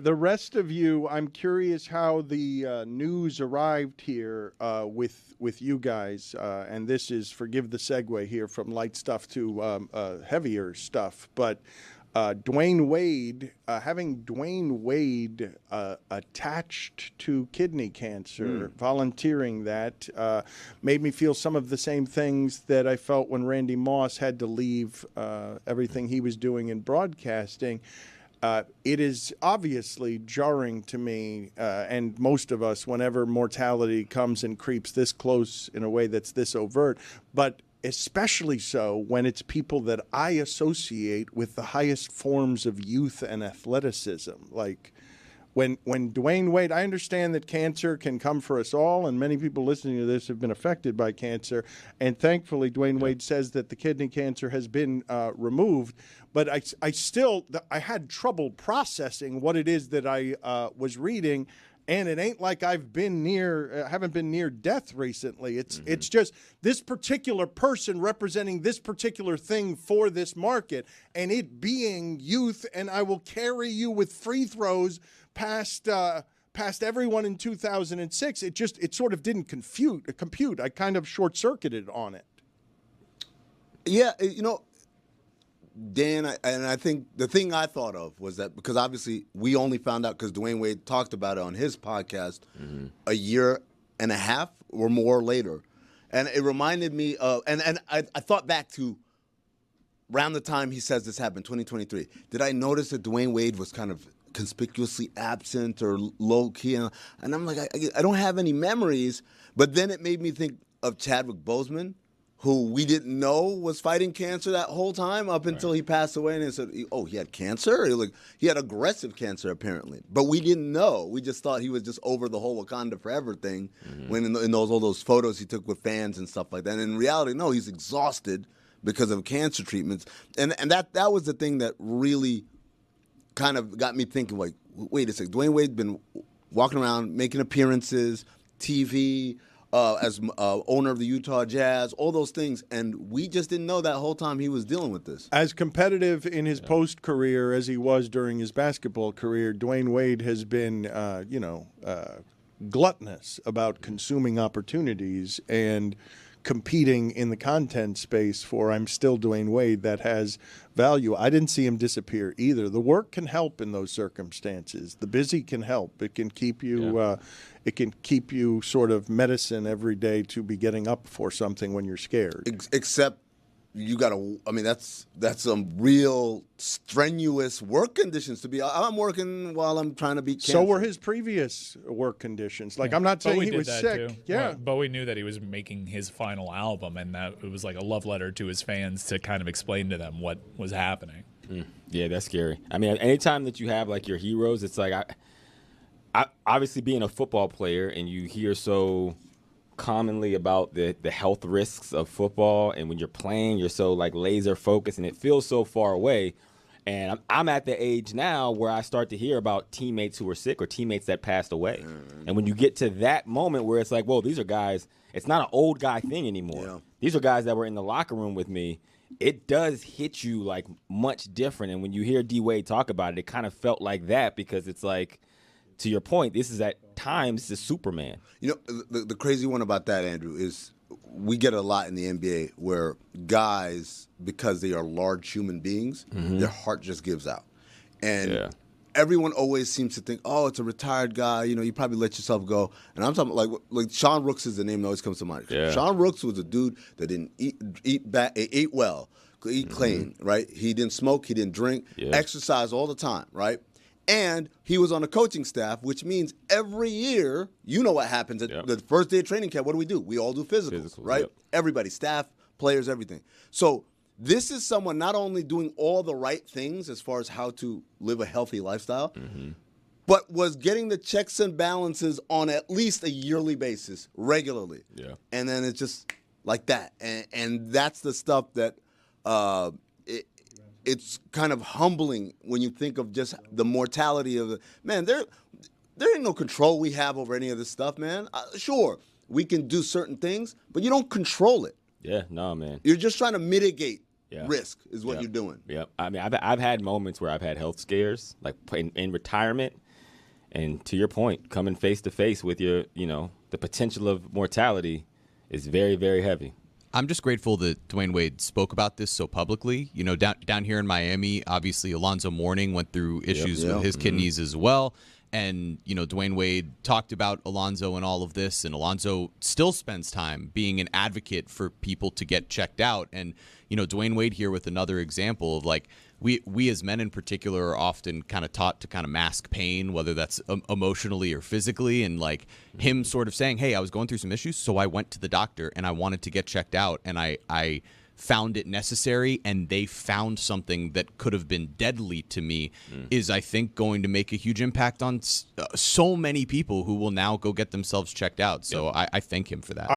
the rest of you, I'm curious how the news arrived here with you guys. And this is, forgive the segue here, from light stuff to heavier stuff. But Dwayne Wade, having Dwayne Wade attached to kidney cancer, volunteering that, made me feel some of the same things that I felt when Randy Moss had to leave everything he was doing in broadcasting. It is obviously jarring to me and most of us whenever mortality comes and creeps this close in a way that's this overt, but especially so when it's people that I associate with the highest forms of youth and athleticism. Like when Dwayne Wade, I understand that cancer can come for us all, and many people listening to this have been affected by cancer, and thankfully Dwayne Wade says that the kidney cancer has been removed, but I had trouble processing what it is that I was reading. And it ain't like haven't been near death recently. It's just this particular person representing this particular thing for this market, and it being youth. And I will carry you with free throws past everyone in 2006. It sort of didn't compute. I kind of short circuited on it. Yeah, Dan, I think the thing I thought of was that because obviously we only found out because Dwayne Wade talked about it on his podcast a year and a half or more later. And it reminded me of, and I thought back to around the time he says this happened, 2023. Did I notice that Dwayne Wade was kind of conspicuously absent or low-key? And I'm like, I don't have any memories. But then it made me think of Chadwick Boseman, who we didn't know was fighting cancer that whole time up until he passed away. And they said, oh, he had cancer? He had aggressive cancer, apparently. But we didn't know. We just thought he was just over the whole Wakanda Forever thing when in all those photos he took with fans and stuff like that. And in reality, no, he's exhausted because of cancer treatments. And that was the thing that really kind of got me thinking, like, wait a second. Dwayne Wade's been walking around, making appearances, TV, as owner of the Utah Jazz, all those things, and we just didn't know that whole time he was dealing with this. As competitive in his post-career as he was during his basketball career, Dwayne Wade has been, gluttonous about consuming opportunities and competing in the content space for I'm still Dwayne Wade that has value. I didn't see him disappear either. The work can help in those circumstances. The busy can help. It can keep you sort of medicine every day to be getting up for something when you're scared. Except you got to, I mean, that's some real strenuous work conditions to be. I'm working while I'm trying to beat cancer. So were his previous work conditions. Like, I'm not saying he was sick. Too. Yeah. But we knew that he was making his final album, and that it was like a love letter to his fans to kind of explain to them what was happening. Yeah, that's scary. I mean, anytime that you have, like, your heroes, it's like, I obviously being a football player and you hear so commonly about the health risks of football, and when you're playing, you're so like laser focused and it feels so far away. And I'm at the age now where I start to hear about teammates who were sick or teammates that passed away. And when you get to that moment where it's like, whoa, these are guys, it's not an old guy thing anymore. Yeah. These are guys that were in the locker room with me. It does hit you like much different. And when you hear D Wade talk about it, it kind of felt like that, because it's like, to your point, this is at times the Superman. You know, the crazy one about that, Andrew, is we get a lot in the NBA where guys, because they are large human beings, their heart just gives out. And everyone always seems to think, oh, it's a retired guy, you know, you probably let yourself go. And I'm talking like Sean Rooks is the name that always comes to mind. Yeah. Sean Rooks was a dude that didn't ate well, eat clean, right? He didn't smoke, he didn't drink, exercise all the time, right? And he was on a coaching staff, which means every year, you know what happens at the first day of training camp. What do? We all do physicals, right? Yep. Everybody, staff, players, everything. So this is someone not only doing all the right things as far as how to live a healthy lifestyle, but was getting the checks and balances on at least a yearly basis, regularly. Yeah. And then it's just like that. And that's the stuff that it's kind of humbling when you think of just the mortality of it. Man, there ain't no control we have over any of this stuff, man. Sure, we can do certain things, but you don't control it. Yeah, no, man. You're just trying to mitigate risk is what you're doing. Yeah, I mean, I've had moments where I've had health scares, like in retirement, And to your point, coming face to face with your, the potential of mortality is very, very heavy. I'm just grateful that Dwayne Wade spoke about this so publicly. Down here in Miami, obviously Alonzo Mourning went through issues with his kidneys as well. And, Dwayne Wade talked about Alonzo and all of this, and Alonzo still spends time being an advocate for people to get checked out. And, Dwayne Wade here with another example of like, we as men in particular are often kind of taught to kind of mask pain, whether that's emotionally or physically. And like him sort of saying, hey, I was going through some issues, so I went to the doctor and I wanted to get checked out. And I found it necessary, and they found something that could have been deadly to me is, I think, going to make a huge impact on so many people who will now go get themselves checked out. So I thank him for that.